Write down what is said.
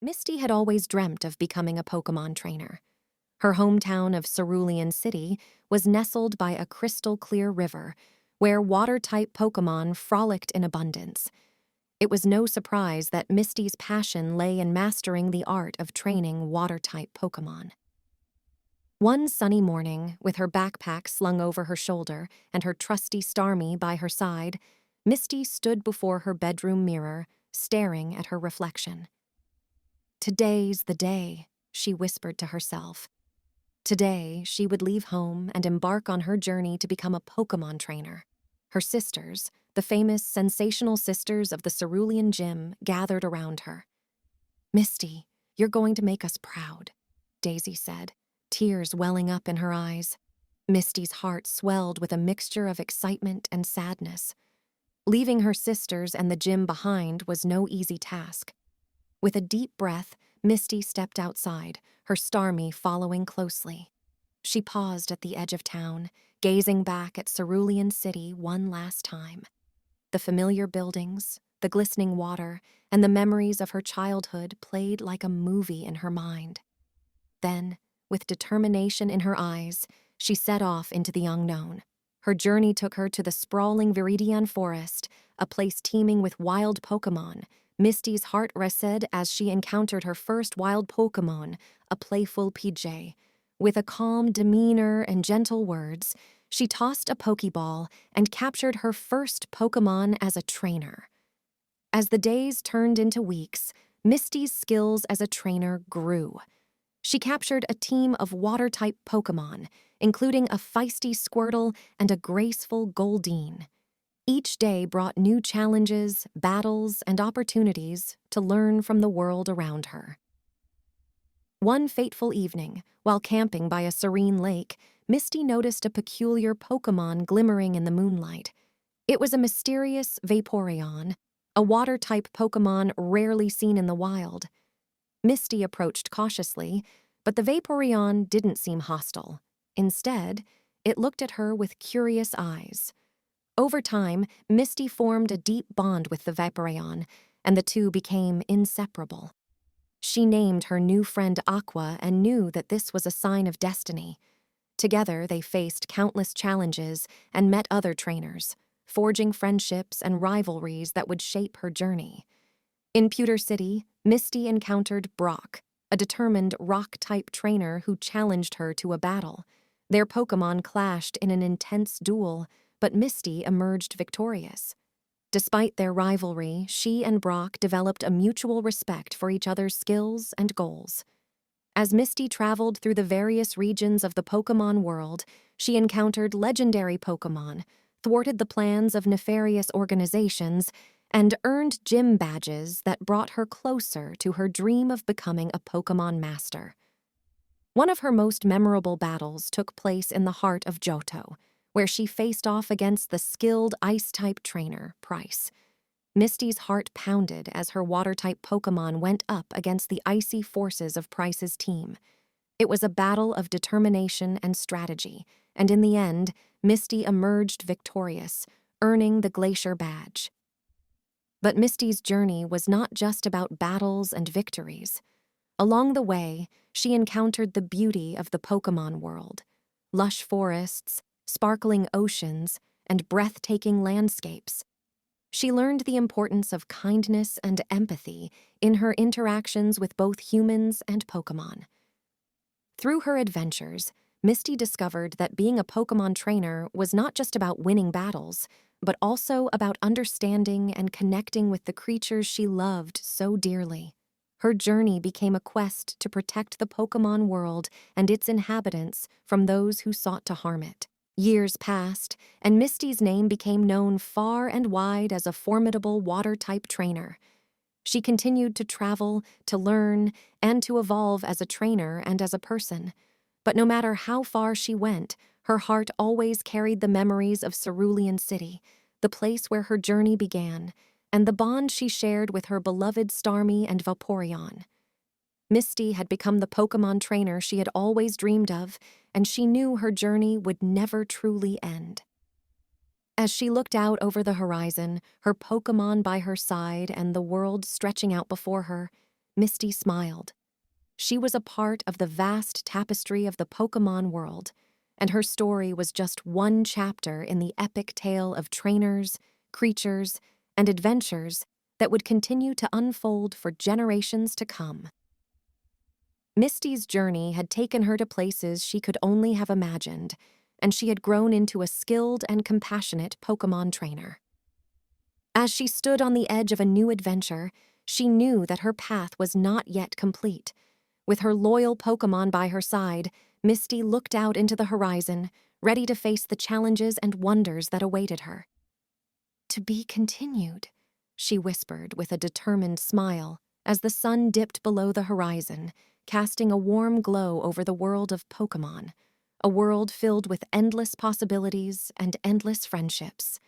Misty had always dreamt of becoming a Pokémon trainer. Her hometown of Cerulean City was nestled by a crystal-clear river where water-type Pokémon frolicked in abundance. It was no surprise that Misty's passion lay in mastering the art of training water-type Pokémon. One sunny morning, with her backpack slung over her shoulder and her trusty Starmie by her side, Misty stood before her bedroom mirror, staring at her reflection. "Today's the day," she whispered to herself. Today, she would leave home and embark on her journey to become a Pokémon trainer. Her sisters, the famous sensational sisters of the Cerulean Gym, gathered around her. "Misty, you're going to make us proud," Daisy said, tears welling up in her eyes. Misty's heart swelled with a mixture of excitement and sadness. Leaving her sisters and the gym behind was no easy task. With a deep breath, Misty stepped outside, her Starmie following closely. She paused at the edge of town, gazing back at Cerulean City one last time. The familiar buildings, the glistening water, and the memories of her childhood played like a movie in her mind. Then, with determination in her eyes, she set off into the unknown. Her journey took her to the sprawling Viridian Forest, a place teeming with wild Pokémon. Misty's heart raced as she encountered her first wild Pokémon, a playful PJ. With a calm demeanor and gentle words, she tossed a Pokéball and captured her first Pokémon as a trainer. As the days turned into weeks, Misty's skills as a trainer grew. She captured a team of water-type Pokémon, including a feisty Squirtle and a graceful Goldeen. Each day brought new challenges, battles, and opportunities to learn from the world around her. One fateful evening, while camping by a serene lake, Misty noticed a peculiar Pokémon glimmering in the moonlight. It was a mysterious Vaporeon, a water-type Pokémon rarely seen in the wild. Misty approached cautiously, but the Vaporeon didn't seem hostile. Instead, it looked at her with curious eyes. Over time, Misty formed a deep bond with the Vaporeon, and the two became inseparable. She named her new friend Aqua and knew that this was a sign of destiny. Together, they faced countless challenges and met other trainers, forging friendships and rivalries that would shape her journey. In Pewter City, Misty encountered Brock, a determined rock-type trainer who challenged her to a battle. Their Pokémon clashed in an intense duel, but Misty emerged victorious. Despite their rivalry, she and Brock developed a mutual respect for each other's skills and goals. As Misty traveled through the various regions of the Pokémon world, she encountered legendary Pokémon, thwarted the plans of nefarious organizations, and earned gym badges that brought her closer to her dream of becoming a Pokémon master. One of her most memorable battles took place in the heart of Johto, where she faced off against the skilled ice-type trainer, Price. Misty's heart pounded as her water-type Pokémon went up against the icy forces of Price's team. It was a battle of determination and strategy, and in the end, Misty emerged victorious, earning the Glacier Badge. But Misty's journey was not just about battles and victories. Along the way, she encountered the beauty of the Pokémon world: lush forests, sparkling oceans, and breathtaking landscapes. She learned the importance of kindness and empathy in her interactions with both humans and Pokémon. Through her adventures, Misty discovered that being a Pokémon trainer was not just about winning battles, but also about understanding and connecting with the creatures she loved so dearly. Her journey became a quest to protect the Pokémon world and its inhabitants from those who sought to harm it. Years passed, and Misty's name became known far and wide as a formidable water-type trainer. She continued to travel, to learn, and to evolve as a trainer and as a person. But no matter how far she went, her heart always carried the memories of Cerulean City, the place where her journey began, and the bond she shared with her beloved Starmie and Vaporeon. Misty had become the Pokémon trainer she had always dreamed of, and she knew her journey would never truly end. As she looked out over the horizon, her Pokémon by her side and the world stretching out before her, Misty smiled. She was a part of the vast tapestry of the Pokémon world, and her story was just one chapter in the epic tale of trainers, creatures, and adventures that would continue to unfold for generations to come. Misty's journey had taken her to places she could only have imagined, and she had grown into a skilled and compassionate Pokémon trainer. As she stood on the edge of a new adventure, she knew that her path was not yet complete. With her loyal Pokémon by her side, Misty looked out into the horizon, ready to face the challenges and wonders that awaited her. "To be continued," she whispered with a determined smile as the sun dipped below the horizon, casting a warm glow over the world of Pokémon, a world filled with endless possibilities and endless friendships.